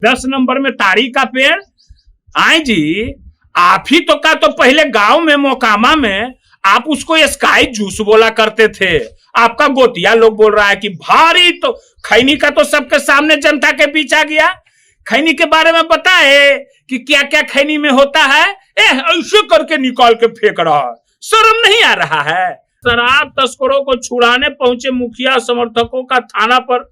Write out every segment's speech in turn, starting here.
10 number में ताड़ी का पेड़। आए जी, आप ही तो का तो पहले गांव में मोकामा में आप उसको स्काई जूस बोला करते थे। आपका गोतिया लोग बोल रहा है कि भारी, तो खैनी का तो सबके सामने जनता के बीच आ गया। खैनी के बारे में पता है कि क्या क्या खैनी में होता है? ऐसे करके निकाल के फेंक रहा है, शर्म नहीं आ रहा है? शराब तस्करों को छुड़ाने पहुंचे मुखिया समर्थकों का थाना पर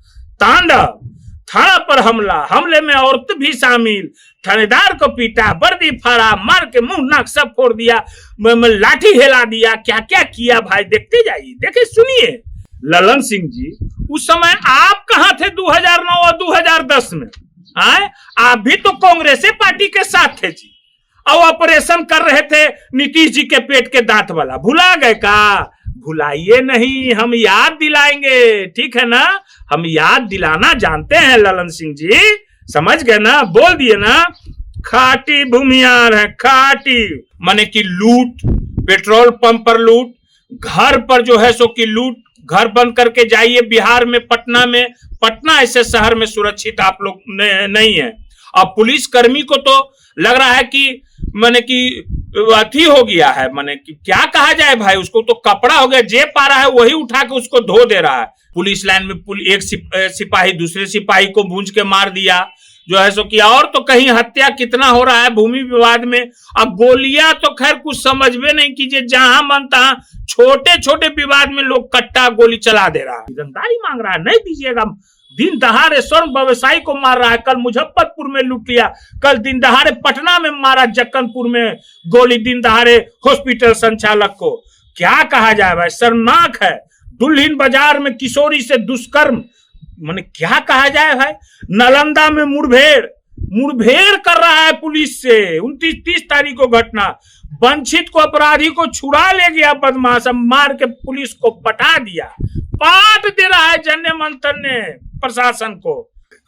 तांडव, थाना पर हमला, हमले में औरत भी शामिल, थानेदार को पीटा, वर्दी फाड़ा, मार के मुंह नाक सब फोड़ दिया, लाठी हिला दिया, क्या क्या किया भाई, देखते जाइए, देखे सुनिए। ललन सिंह जी, उस समय आप कहां थे 2009 और 2010 में? आए, आप भी तो कांग्रेस पार्टी के साथ थे जी, और ऑपरेशन कर रहे थे नीतीश जी के पेट के दांत वाला, भुला गए का? भुलाइए नहीं, हम याद दिलाएंगे, ठीक है ना? हम याद दिलाना जानते हैं ललन सिंह जी, समझ गए ना? बोल दिए ना, खाटी भूमियार है, खाटी माने कि लूट, पेट्रोल पंप पर लूट, घर पर जो है सो की लूट, घर बंद करके जाइए बिहार में, पटना में, पटना ऐसे शहर में सुरक्षित आप लोग नहीं है। और पुलिस कर्मी को तो लग रहा है कि माने कि अथी हो गया है, माने कि क्या कहा जाए भाई, उसको तो कपड़ा हो गया, जे पा रहा है वही उठा के उसको धो दे रहा है। पुलिस लाइन में एक सिपाही दूसरे सिपाही को भूंज के मार दिया जो है सो किया, और तो कहीं हत्या कितना हो रहा है भूमि विवाद में। अब गोलियां तो खैर कुछ समझ में नहीं कीजिए, जहां मन तहां छोटे छोटे विवाद में लोग कट्टा गोली चला दे रहा है। ईमानदारी मांग रहा है, नहीं दीजिएगा। दिन दहाड़े स्वर्ण व्यवसायी को मार रहा है, कल मुजफ्फरपुर में लूट लिया, कल दिन दहाड़े पटना में मारा, जक्कनपुर में गोली दिन दहाड़े हॉस्पिटल संचालक को। क्या कहा जाए भाई, शर्मनाक है। दुल्हिन बाजार में किशोरी से दुष्कर्म, माने क्या कहा जाए भाई। नालंदा में मुठभेड़ कर रहा है पुलिस से, 29-30 तारीख को घटना। वंचित को, अपराधी को छुड़ा ले गया बदमाश, मार के पुलिस को पटा दिया, पाट दे रहा है जन्य मंथन ने प्रशासन को।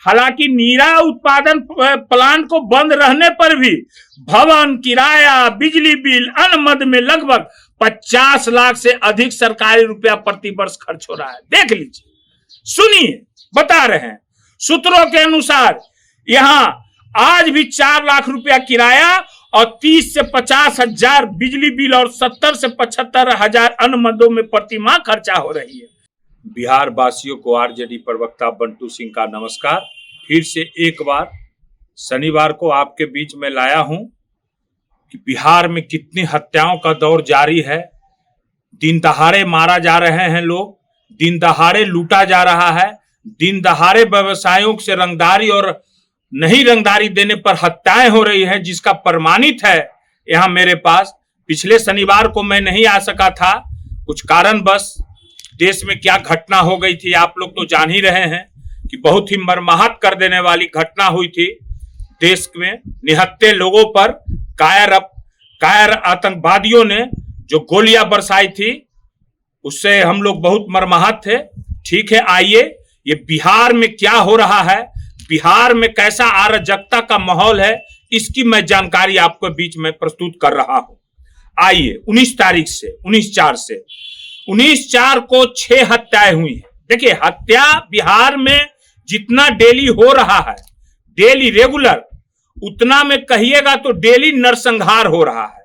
हालांकि नीरा उत्पादन प्लांट को बंद रहने पर भी भवन, किराया, बिजली बिल, अन्न मद में लगभग 50 लाख से अधिक सरकारी रुपया प्रति वर्ष खर्च हो रहा है। देख लीजिए, सुनिए, बता रहे हैं सूत्रों के अनुसार यहां आज भी 4 लाख रुपया किराया और 30 से 50 हजार बिजली बिल और 70 से 75 हजार अन्न मदों में प्रति माह खर्चा हो रही है। बिहार वासियों को आरजेडी प्रवक्ता बंटू सिंह का नमस्कार। फिर से एक बार शनिवार को आपके बीच में लाया हूं कि बिहार में कितनी हत्याओं का दौर जारी है। दिन दहाड़े मारा जा रहे हैं लोग, दिन दहाड़े लूटा जा रहा है, दिन दहाड़े व्यवसायों से रंगदारी और नहीं रंगदारी देने पर हत्याएं हो रही हैं, जिसका प्रमाणित है यहां मेरे पास। पिछले शनिवार को मैं नहीं आ सका था, कुछ कारणवश। देश में क्या घटना हो गई थी आप लोग तो जान ही रहे हैं कि बहुत ही मर्माहत कर देने वाली घटना हुई थी देश में। निहत्थे लोगों पर कायर आतंकवादियों ने जो गोलियां बरसाई थी, उससे हम लोग बहुत मर्माहत थे। ठीक है, आइए, ये बिहार में क्या हो रहा है, बिहार में कैसा अराजकता का माहौल है, इसकी मैं जानकारी आपको बीच में प्रस्तुत कर रहा हूं। आइए, 19/4 को 6 हत्याएं हुई हैं। देखिए, हत्या बिहार में जितना डेली हो रहा है, डेली रेगुलर, उतना में कहिएगा तो डेली नरसंहार हो रहा है।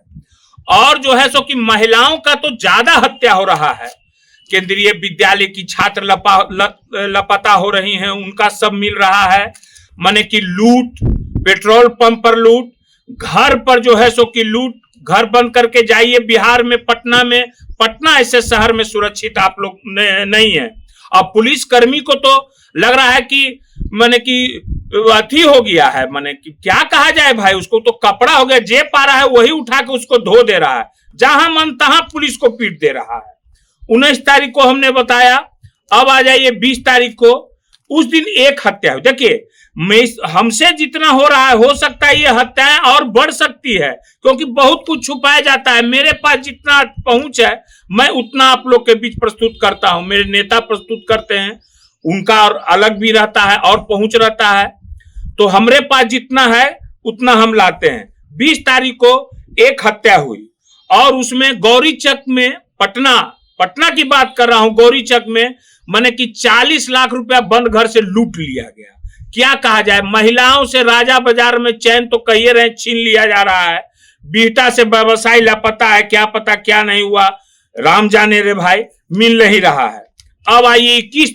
और जो है सो कि महिलाओं का तो ज्यादा हत्या हो रहा है। केंद्रीय विद्यालय की छात्र लापता हो रही हैं, उनका सब मिल रहा है। माने कि लूट, पेट्रोल पंप पर लूट, घर पर जो है सो कि लूट, घर बंद करके जाइए बिहार में, पटना में, पटना ऐसे शहर में सुरक्षित आप लोग नहीं है। और पुलिस कर्मी को तो लग रहा है कि माने कि अथी हो गया है, माने कि क्या कहा जाए भाई, उसको तो कपड़ा हो गया, जे पा रहा है वही उठा के उसको धो दे रहा है, जहां मन तहां पुलिस को पीट दे रहा है। 19 तारीख को हमने बताया। अब आ जाइए 20 तारीख को, उस दिन एक हत्या हुई। देखिए, हमसे जितना हो रहा है, हो सकता है ये हत्याएं और बढ़ सकती है, क्योंकि बहुत कुछ छुपाया जाता है। मेरे पास जितना पहुंच है, मैं उतना आप लोग के बीच प्रस्तुत करता हूं। मेरे नेता प्रस्तुत करते हैं, उनका और अलग भी रहता है और पहुंच रहता है, तो हमारे पास जितना है उतना हम लाते हैं। 20 तारीख को एक हत्या हुई, और उसमें गौरीचक में, पटना की बात कर रहा हूं, गौरीचक में माने कि 40 लाख रुपया बंद घर से लूट लिया गया। क्या कहा जाए, महिलाओं से राजा बाजार में चैन तो कहिए रहे छीन लिया जा रहा है, बीटा से व्यवसाय लापता है, क्या पता क्या नहीं हुआ, राम जाने रे भाई, मिल नहीं रहा है। अब आइए 21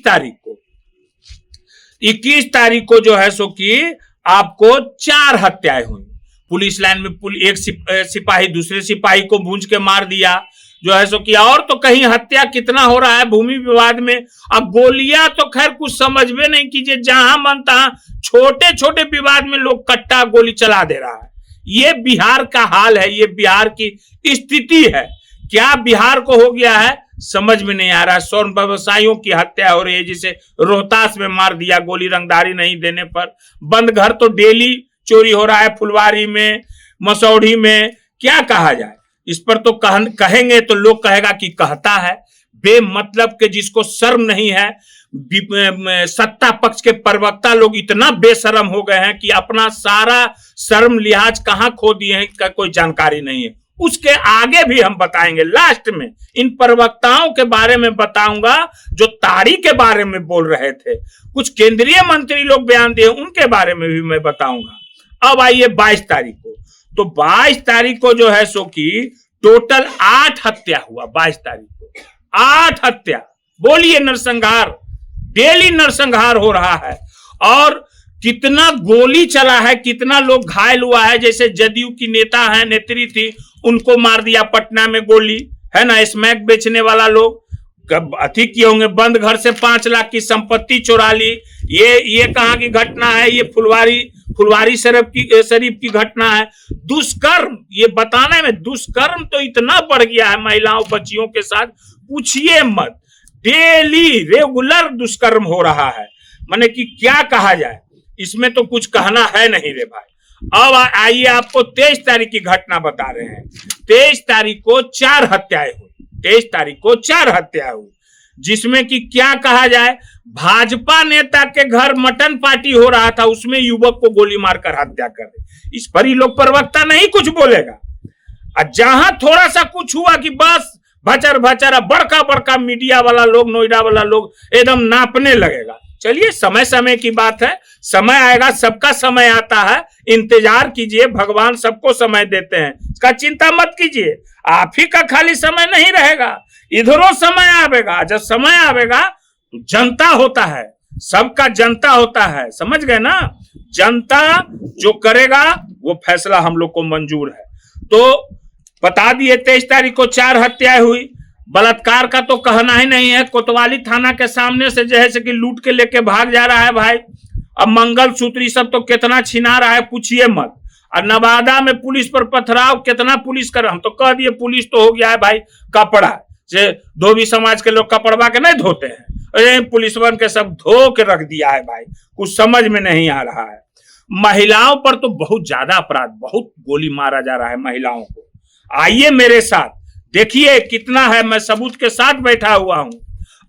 तारीख को जो है सो कि आपको 4 हत्याएं हुई। पुलिस लाइन में एक सिपाही दूसरे सिपाही को भूंज के मार दिया जो है सो कि, और तो कहीं हत्या कितना हो रहा है भूमि विवाद में। अब गोलियां तो खैर कुछ समझ में नहीं कीजिए, जहां मन तहां छोटे छोटे विवाद में लोग कट्टा गोली चला दे रहा है। ये बिहार का हाल है, ये बिहार की स्थिति है। क्या बिहार को हो गया है समझ में नहीं आ रहा। स्वर्ण व्यवसायियों की हत्या हो रही है, जिसे रोहतास में मार दिया गोली रंगदारी नहीं देने पर। बंद घर तो डेली चोरी हो रहा है, फुलवारी में, मसौढ़ी में, क्या कहा जाए। इस पर तो कहेंगे तो लोग कहेगा कि कहता है, बेमतलब के जिसको शर्म नहीं है। सत्ता पक्ष के प्रवक्ता लोग इतना बेशर्म हो गए हैं कि अपना सारा शर्म लिहाज कहां खो दिए हैं का कोई जानकारी नहीं है। उसके आगे भी हम बताएंगे, लास्ट में इन प्रवक्ताओं के बारे में बताऊंगा जो ताड़ी के बारे में बोल रहे थे। कुछ केंद्रीय मंत्री लोग बयान दिए, उनके बारे में भी मैं बताऊंगा। अब आइए 22 तारीख को, तो 22 तारीख को जो है सो कि टोटल 8 हत्या हुआ। 22 तारीख को 8 हत्या, बोलिए नरसंहार, डेली नरसंहार हो रहा है। और कितना गोली चला है, कितना लोग घायल हुआ है। जैसे जदयू की नेता है, नेत्री थी, उनको मार दिया पटना में गोली, है ना। स्मैक बेचने वाला लोग अति किए होंगे, बंद घर से 5 लाख की संपत्ति चुरा ली। ये कहां की घटना है, ये फुलवारी शरीफ की घटना है। दुष्कर्म, ये बताने में दुष्कर्म तो इतना बढ़ गया है महिलाओं बच्चियों के साथ, पूछिए मत। डेली रेगुलर दुष्कर्म हो रहा है, माने कि क्या कहा जाए, इसमें तो कुछ कहना है नहीं रे भाई। अब आइए आपको 23 तारीख की घटना बता रहे हैं। 23 तारीख को 4 हत्याएं हुई। 23 तारीख को 4 हत्या हुई, जिसमें कि क्या कहा जाए, भाजपा नेता के घर मटन पार्टी हो रहा था, उसमें युवक को गोली मारकर हत्या कर दी। इस पर ही लोग प्रवक्ता नहीं कुछ बोलेगा। और जहां थोड़ा सा कुछ हुआ कि बस भचर भचर, बड़का बड़का मीडिया वाला लोग, नोएडा वाला लोग एकदम नापने लगेगा। चलिए, समय समय की बात है, समय आएगा, सबका समय आता है, इंतजार कीजिए, भगवान सबको समय देते हैं, इसका चिंता मत कीजिए। आप ही का खाली समय नहीं रहेगा, इधरों समय आवेगा। जब समय आवेगा तो जनता होता है, सबका जनता होता है, समझ गए ना। जनता जो करेगा वो फैसला हम लोग को मंजूर है। तो बता दिए 23 तारीख को 4 हत्याएं हुई। बलात्कार का तो कहना ही नहीं है, कोतवाली थाना के सामने से जैसे कि लूट के लेके भाग जा रहा है भाई। अब मंगलसूत्र सब तो कितना छिना रहा है, पूछिए मत। और नवादा में पुलिस पर पथराव, कितना पुलिस कर, हम तो कह दिए पुलिस तो हो गया है भाई कपड़ा, जे धोबी समाज के लोग कपड़वा के नहीं धोते हैं, अरे पुलिस बन के सब धो के रख दिया है भाई, कुछ समझ में नहीं आ रहा है। महिलाओं पर तो बहुत ज्यादा अपराध, बहुत गोली मारा जा रहा है महिलाओं को। आइए मेरे साथ देखिए कितना है, मैं सबूत के साथ बैठा हुआ हूं।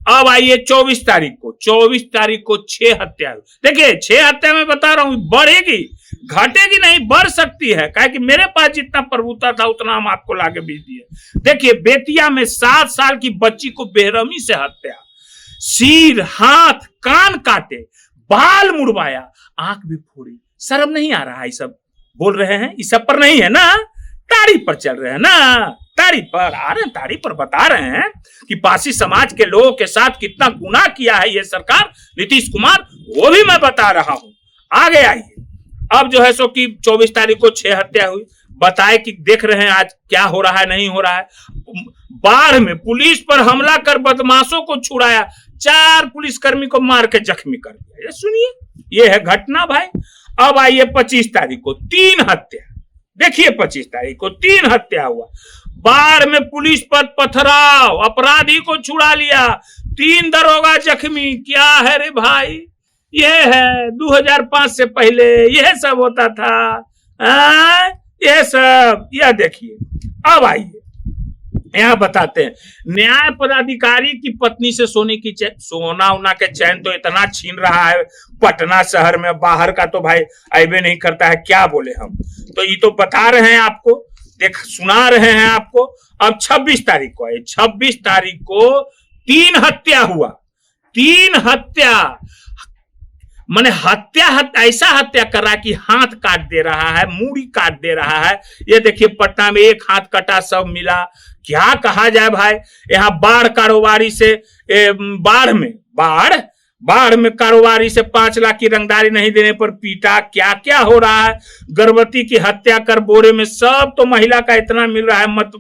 अब आइए 24 तारीख को, 24 तारीख को 6 हत्या। देखिए 6 हत्या में बता रहा हूं, बढ़ेगी घटेगी नहीं, बढ़ सकती है, काहे कि मेरे पास जितना प्रभुता था उतना हम आपको लाके भेज दिए। देखिए बेतिया में 7 साल की बच्ची को बेरहमी से हत्या, सिर, हाथ, कान काटे, बाल मुड़वाया, आंख भी फोड़ी। शर्म नहीं आ रहा है? सब बोल रहे हैं, इस सब पर नहीं है ना, ताड़ी पर चल रहे हैं ना, ताड़ी पर आ रहे हैं, ताड़ी पर बता रहे हैं कि पासी समाज के लोगों के साथ कितना गुनाह किया है ये सरकार, नीतीश कुमार, वो भी मैं बता रहा हूं। आगे आइए, अब जो है सो कि 24 तारीख को 6 हत्या हुई। बताए कि देख रहे हैं आज क्या हो रहा है, नहीं हो रहा है। बाढ़ में पुलिस पर हमला कर बदमाशों को छुड़ाया, 4 पुलिसकर्मी को मार के जख्मी कर दिया। ये सुनिए, ये है घटना भाई। अब आइए 25 तारीख को 3 हत्या। देखिए 25 तारीख को 3 हत्या हुआ। बाढ़ में पुलिस पर पथराव, अपराधी को छुड़ा लिया, 3 दरोगा जख्मी। क्या है रे भाई, यह है 2005 से पहले यह सब होता था, यह सब। यह देखिए, अब आइए यहां बताते हैं, न्याय पदाधिकारी की पत्नी से सोना उना के चैन तो इतना छीन रहा है पटना शहर में, बाहर का तो भाई ऐबे नहीं करता है, क्या बोले हम। तो ये तो बता रहे हैं आपको, सुना रहे हैं आपको। अब 26 तारीख को है, 26 तारीख को 3 हत्या हुआ। 3 हत्या, माने ऐसा हत्या कर रहा है कि हाथ काट दे रहा है, मूड़ी काट दे रहा है। ये देखिए पटना में एक हाथ कटा सब मिला। क्या कहा जाए भाई। यहाँ बाढ़ कारोबारी से बाढ़ में कारोबारी से 5 लाख की रंगदारी नहीं देने पर पीटा। क्या क्या हो रहा है। गर्भवती की हत्या कर बोरे में सब तो महिला का इतना मिल रहा है, मत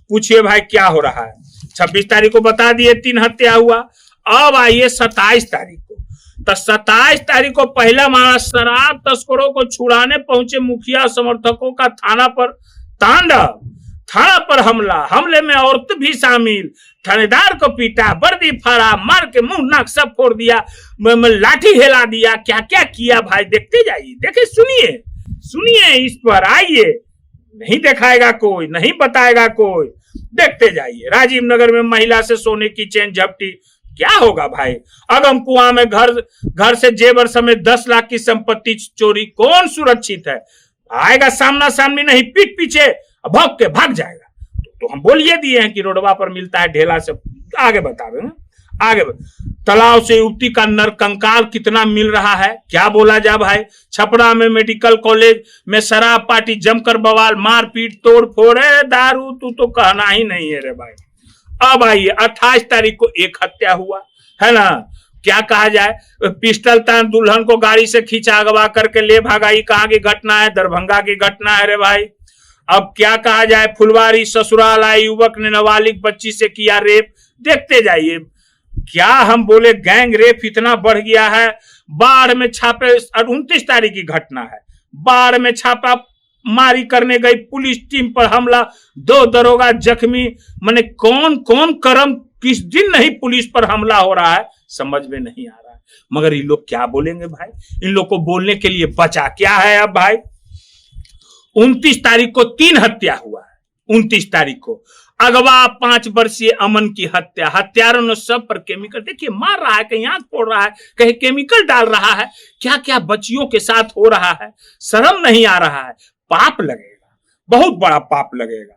पूछिए भाई क्या हो रहा है। 26 तारीख को बता दिए 3 हत्या हुआ। अब आइए 27 तारीख को। तो 27 तारीख को पहला मामला, शराब तस्करों को छुड़ाने पहुंचे मुखिया समर्थकों का थाना पर तांडव। थाना पर हमले में औरत भी शामिल। थानेदार को पीटा, वर्दी फाड़ा, मार के मुंह नाक सब फोड़ दिया, लाठी हिला दिया। क्या क्या किया भाई, देखते जाइए, देखे सुनिए इस पर आइए। नहीं दिखाएगा कोई, नहीं बताएगा कोई, देखते जाइए। राजीव नगर में महिला से सोने की चेन झपटी। क्या होगा भाई। अगम कुआं में घर से जेवर समेत 10 लाख की संपत्ति चोरी। कौन सुरक्षित है। आएगा सामना सामनी नहीं, पीठ पीछे भौंक के भाग जाएगा। तो हम बोलिए दिए हैं कि रोडवा पर मिलता है ढेला से। आगे बतावे आगे। तालाब से युवती का नरकंकाल कितना मिल रहा है, क्या बोला जा भाई। छपरा में मेडिकल कॉलेज में शराब पार्टी जमकर बवाल, मारपीट तोड़ फोड़। दारू तू तो कहना ही नहीं है रे भाई। अब आइए 28 तारीख को एक हत्या हुआ है ना। क्या कहा जाए, पिस्टल तान दुल्हन को गाड़ी से खींचा अगवा करके ले भागाई। कहाँ की घटना है, दरभंगा की घटना है रे भाई। अब क्या कहा जाए, फुलवारी ससुराल आए युवक ने नाबालिग बच्ची से किया रेप। देखते जाइए। क्या हम बोले, गैंग रेप इतना बढ़ गया है। बाढ़ में छापे, 29 तारीख की घटना है। बाढ़ में छापा मारी करने गई पुलिस टीम पर हमला, 2 दरोगा जख्मी। माने कौन कौन कर्म, किस दिन नहीं पुलिस पर हमला हो रहा है, समझ में नहीं आ रहा है। मगर ये लोग क्या बोलेंगे भाई। इन लोग को बोलने के लिए बचा क्या है अब भाई। 29 तारीख को 3 हत्या हुआ है। 29 तारीख को अगवा 5 वर्षीय अमन की हत्या। हत्यारों ने सब पर केमिकल, देखिए मार रहा है, कहीं आंख फोड़ रहा है, कहीं केमिकल डाल रहा है। क्या क्या बच्चियों के साथ हो रहा है, शर्म नहीं आ रहा है। पाप लगेगा, बहुत बड़ा पाप लगेगा।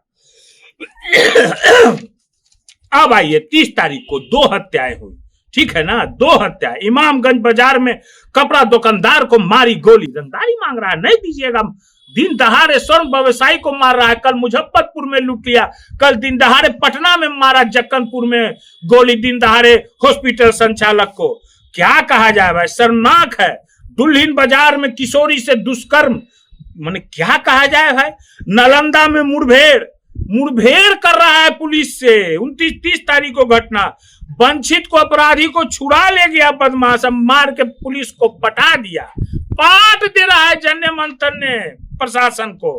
अब आइए 30 तारीख को 2 हत्याएं हुई, ठीक है ना। 2 हत्या। इमामगंज बाजार में कपड़ा दुकानदार को मारी गोली, रंगदारी मांग रहा है, नहीं दीजिएगा। दिन दहाड़े स्वर्ण व्यवसायी को मार रहा है। कल मुजफ्फरपुर में लूट लिया, कल दिन दहाड़े पटना में मारा, जक्कनपुर में गोली दिन दहाड़े हॉस्पिटल संचालक को। क्या कहा जाए भाई, शर्मनाक है। दुल्हिन बाजार में किशोरी से दुष्कर्म, माने क्या कहा जाए भाई। नालंदा में मुठभेड़ कर रहा है पुलिस से। 29-30 तारीख को घटना। वंचित को, अपराधी को छुड़ा ले गया बदमाश, मार के पुलिस को पटा दिया। पाट दे रहा है जन्ने मंथन ने प्रशासन को।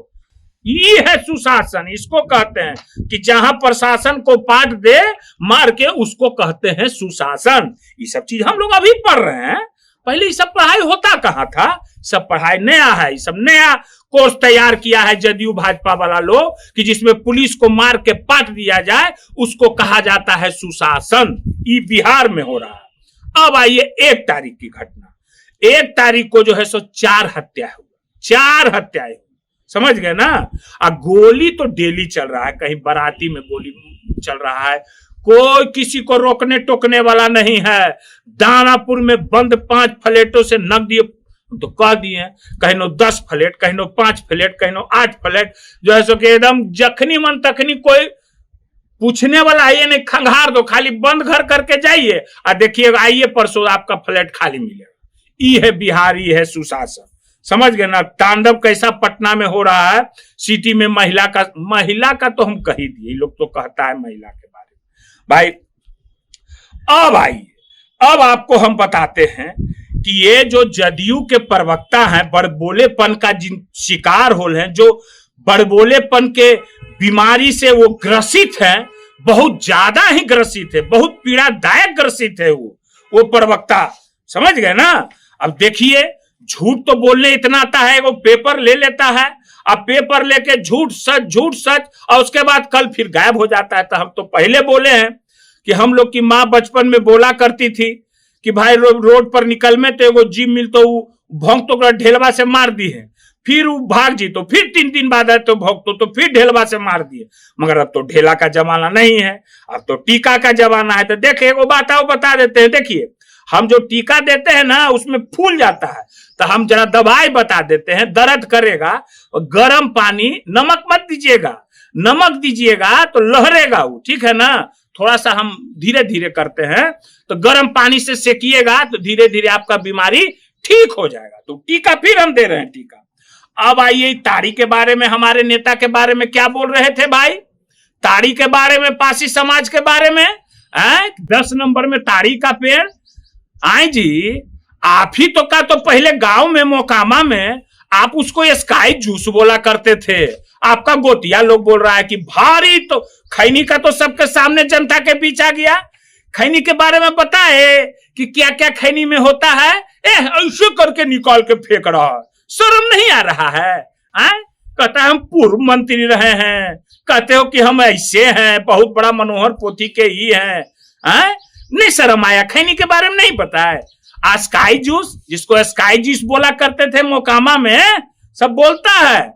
ये है सुशासन, इसको कहते हैं कि जहां प्रशासन को पाट दे मार के, उसको कहते हैं सुशासन। ये सब चीज हम लोग अभी पढ़ रहे हैं, पहले ये सब पढ़ाई होता कहां था। सब पढ़ाई नया है, सब नया कोर्स तैयार किया है जदयू भाजपा वाला लोग, कि जिसमें पुलिस को मार के पाट दिया जाए, उसको कहा जाता है सुशासन। ये बिहार में हो रहा है। अब आइए 1 तारीख की घटना। 1 तारीख को जो है सो 4 हत्या हुआ, 4 हत्याएं, समझ गए ना। गोली तो डेली चल रहा है, कहीं बाराती में गोली चल रहा है, कोई किसी को रोकने टोकने वाला नहीं है। दानापुर में बंद 5 फ्लैटों से नकदी तो कह दिए, कहीं नो 10 फ्लैट, कहीं नो 5 फ्लैट, कहीं नो 8 फ्लैट, जो है सो कि एकदम जखनी मन तखनी, कोई पूछने वाला आइए नहीं, खंगार दो, खाली बंद घर करके जाइए और देखिए आइए परसों आपका फ्लैट खाली मिलेगा। ये है बिहार, ये है सुशासन, समझ गए ना। तांडव कैसा पटना में हो रहा है। सिटी में महिला का तो हम कह ही दिए, लोग तो कहता है महिला के बारे में भाई। अब आइए, अब आपको हम बताते हैं कि ये जो जदयू के प्रवक्ता हैं, बड़बोलेपन का जिन शिकार हो हैं, जो बड़बोलेपन के बीमारी से वो ग्रसित हैं, बहुत ज्यादा ही ग्रसित है, बहुत पीड़ादायक ग्रसित है वो प्रवक्ता, समझ गए ना। अब देखिए, झूठ तो बोलने इतना आता है, वो पेपर ले लेता है, अब पेपर लेके झूठ सच और उसके बाद कल फिर गायब हो जाता है। तो हम तो पहले बोले हैं कि हम लोग की माँ बचपन में बोला करती थी कि भाई रोड पर निकल में तो एगो जीव मिल तो भोंग तो ढेलवा से मार दी है, फिर वो भाग जी तो फिर 3 दिन बाद आए तो भोंग तो फिर ढेलवा से मार दिए। मगर अब तो ढेला का जमाना नहीं है, अब तो टीका का जमाना है। तो देखिए एगो बात आओ बता देते हैं। देखिए, हम जो टीका देते हैं ना उसमें फूल जाता है, तो हम जरा दवाई बता देते हैं, दर्द करेगा। और गर्म पानी, नमक मत दीजिएगा, नमक दीजिएगा तो लहरेगा वो, ठीक है ना। थोड़ा सा हम धीरे धीरे करते हैं, तो गर्म पानी से सेकिएगा तो धीरे धीरे आपका बीमारी ठीक हो जाएगा। तो टीका फिर हम दे रहे हैं टीका। अब आइए ताड़ी के बारे में, हमारे नेता के बारे में क्या बोल रहे थे भाई, ताड़ी के बारे में, पासी समाज के बारे में। 10 नंबर में ताड़ी का पेड़। आई जी, आप ही तो का तो पहले गांव में मोकामा में आप उसको स्काई जूस बोला करते थे। आपका गोतिया लोग बोल रहा है कि भारी, तो खैनी का तो सबके सामने जनता के बीच आ गया। खैनी के बारे में पता है कि क्या क्या खैनी में होता है? ऐसे करके निकाल के फेंक रहा है, शर्म नहीं आ रहा है? कहता है हम पूर्व मंत्री रहे हैं, कहते हो कि हम ऐसे हैं, बहुत बड़ा मनोहर पोथी के ही हैं। नहीं शर्म आया? खैनी के बारे में नहीं पता है? स्काई जूस, जिसको स्काई जूस बोला करते थे मोकामा में, सब बोलता है।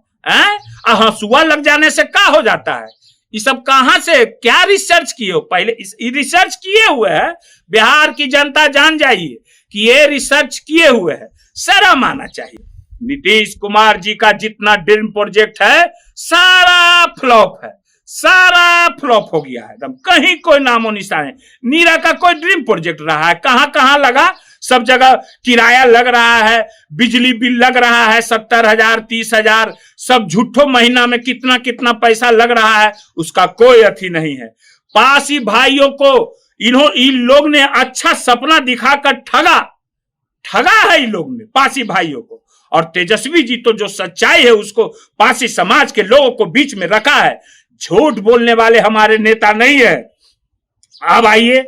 हंसुआ लग जाने से क्या हो जाता है? ये सब कहां से क्या रिसर्च किए हो? पहले रिसर्च किए हुए है, बिहार की जनता जान जाइए कि ये रिसर्च किए हुए है, शर्म आना चाहिए। नीतीश कुमार जी का जितना ड्रीम प्रोजेक्ट है सारा फ्लॉप है, सारा फ्लॉप हो गया है एकदम, कहीं कोई नामो निशान है। नीरा का कोई ड्रीम प्रोजेक्ट रहा है? कहां कहां लगा? सब जगह किराया लग रहा है, बिजली बिल लग रहा है 70,000 30,000, सब झूठो महीना में कितना कितना पैसा लग रहा है, उसका कोई अथी नहीं है। पासी भाइयों को इन लोग ने अच्छा सपना दिखाकर ठगा है इन लोग ने पासी भाइयों को। और तेजस्वी जी तो जो सच्चाई है उसको पासी समाज के लोगों को बीच में रखा है। झूठ बोलने वाले हमारे नेता नहीं है। अब आइए,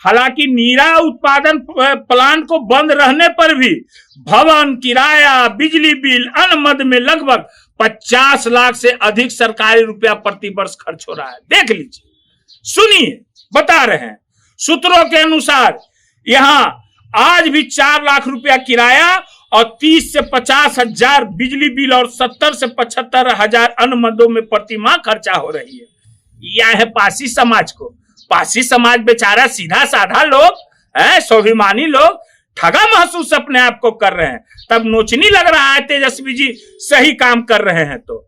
हालांकि नीरा उत्पादन प्लांट को बंद रहने पर भी भवन, किराया, बिजली बिल, अन्न मद में लगभग 50 लाख से अधिक सरकारी रुपया प्रति वर्ष खर्च हो रहा है। देख लीजिए, सुनिए, बता रहे हैं सूत्रों के अनुसार यहां आज भी 4 लाख रुपया किराया और 30 से 50 हजार बिजली बिल और 70 से 75 हजार अन्न मदों में प्रति माह खर्चा हो रही है। यह है पासी समाज को। पासी समाज बेचारा सीधा साधा लोग है, स्वाभिमानी लोग ठगा महसूस अपने आप को कर रहे हैं। तब नोचनी लग रहा है तेजस्वी जी सही काम कर रहे हैं तो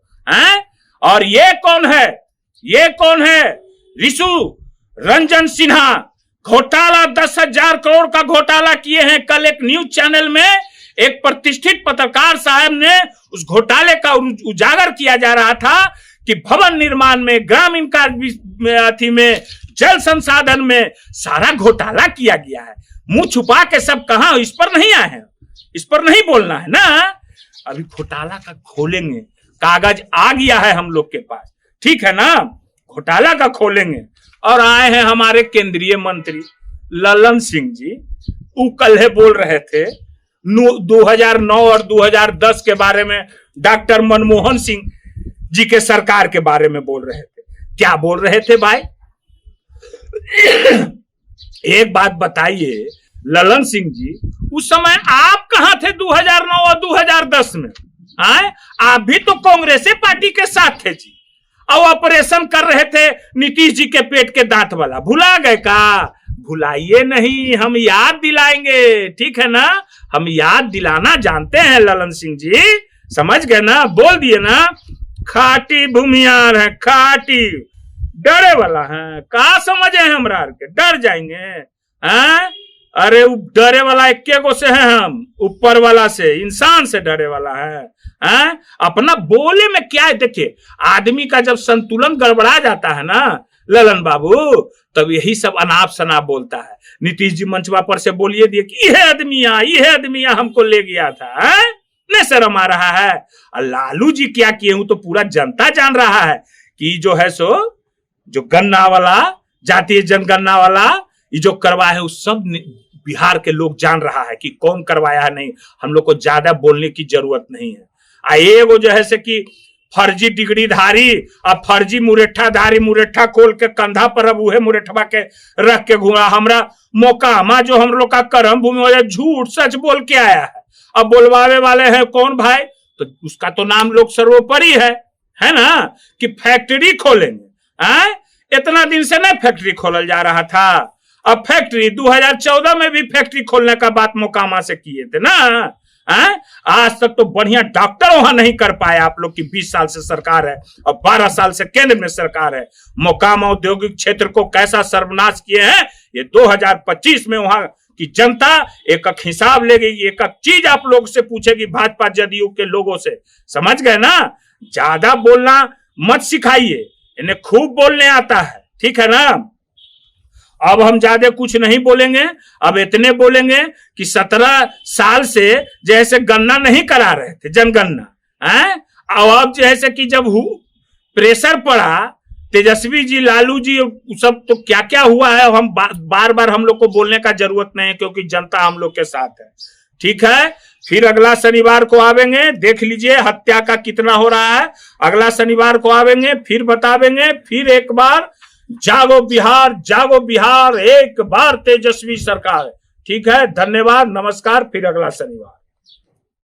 और ये कौन है? ये कौन है? ऋषु रंजन सिन्हा घोटाला, 10,000 करोड़ का घोटाला किए हैं। कल एक न्यूज चैनल में एक प्रतिष्ठित पत्रकार साहब ने उस घोटाले का उजागर किया जा रहा था कि भवन निर्माण में, ग्रामीण कार्य में, जल संसाधन में सारा घोटाला किया गया है। मुंह छुपा के सब कहां, इस पर नहीं आए हैं, इस पर नहीं बोलना है ना। अभी घोटाला का खोलेंगे, कागज आ गया है हम लोग के पास, ठीक है ना, घोटाला का खोलेंगे। और आए हैं हमारे केंद्रीय मंत्री ललन सिंह जी, वो कल बोल रहे थे 2009 और 2010 के बारे में, डॉक्टर मनमोहन सिंह जी के सरकार के बारे में बोल रहे थे। क्या बोल रहे थे भाई? एक बात बताइए ललन सिंह जी, उस समय आप कहां थे 2009 और 2010 में? आप भी तो कांग्रेस पार्टी के साथ थे जी, और ऑपरेशन कर रहे थे नीतीश जी के पेट के दांत वाला। भुला गए का? भुलाइए नहीं, हम याद दिलाएंगे, ठीक है ना। हम याद दिलाना जानते हैं ललन सिंह जी, समझ गए ना, बोल दिए ना। खाटी भूमियार है, खाटी डरे वाला है, का समझे हमरा के डर जाएंगे? अरे डरे वाला इक्के गो से है, हम ऊपर वाला से, इंसान से डरे वाला है। अपना बोले में क्या है? देखिए, आदमी का जब संतुलन गड़बड़ा जाता है ना ललन बाबू, तब यही सब अनाप शनाप बोलता है। नीतीश जी मंचवा पर से बोलिए दिए कि यह आदमिया हमको ले गया था, नहीं शर्म आ रहा है? और लालू जी क्या किए हूं तो पूरा जनता जान रहा है कि जो है सो, जो गन्ना वाला, जातीय जनगणना वाला, ये जो करवाया है उस सब बिहार के लोग जान रहा है कि कौन करवाया है। नहीं, हम लोग को ज्यादा बोलने की जरूरत नहीं है। एगो जो है से कि फर्जी डिग्री धारी और फर्जी मुरेठा मुरेठा खोल के कंधा पर अब उहे मुरेठवा के रख के घूमा। हमरा मोकामा जो हम लोग का कर्म भूमि हो, झूठ सच बोल के आया है। अब बोलवावे वाले हैं कौन भाई? तो उसका तो नाम लोग सर्वोपरि है ना, कि फैक्ट्री खोलेंगे। इतना दिन से नहीं फैक्ट्री खोलल जा रहा था। अब फैक्ट्री 2014 में भी फैक्ट्री खोलने का बात मोकामा से किए थे ना। आज तक तो बढ़िया डॉक्टर वहां नहीं कर पाए आप लोग की 20 साल से सरकार है और 12 साल से केंद्र में सरकार है। मोकामा औद्योगिक क्षेत्र को कैसा सर्वनाश किए हैं, ये 2025 में वहां की जनता एक एक हिसाब लेगी, एक एक चीज आप लोग से पूछेगी, भाजपा जदयू के लोगों से। समझ गए ना? ज्यादा बोलना मत सिखाइए, इन्हें खूब बोलने आता है, ठीक है ना। अब हम ज्यादा कुछ नहीं बोलेंगे, अब इतने बोलेंगे कि 17 साल से जैसे गणना नहीं करा रहे थे, जनगणना है, अब जैसे कि जब प्रेशर पड़ा तेजस्वी जी, लालू जी, सब तो क्या क्या हुआ है, हम बार बार हम लोग को बोलने का जरूरत नहीं है क्योंकि जनता हम लोग के साथ है। ठीक है, फिर अगला शनिवार को आवेंगे, देख लीजिए हत्या का कितना हो रहा है। अगला शनिवार को आवेंगे, फिर बतावेंगे, फिर एक बार जागो बिहार, जागो बिहार, एक बार तेजस्वी सरकार। ठीक है, धन्यवाद, नमस्कार, फिर अगला शनिवार।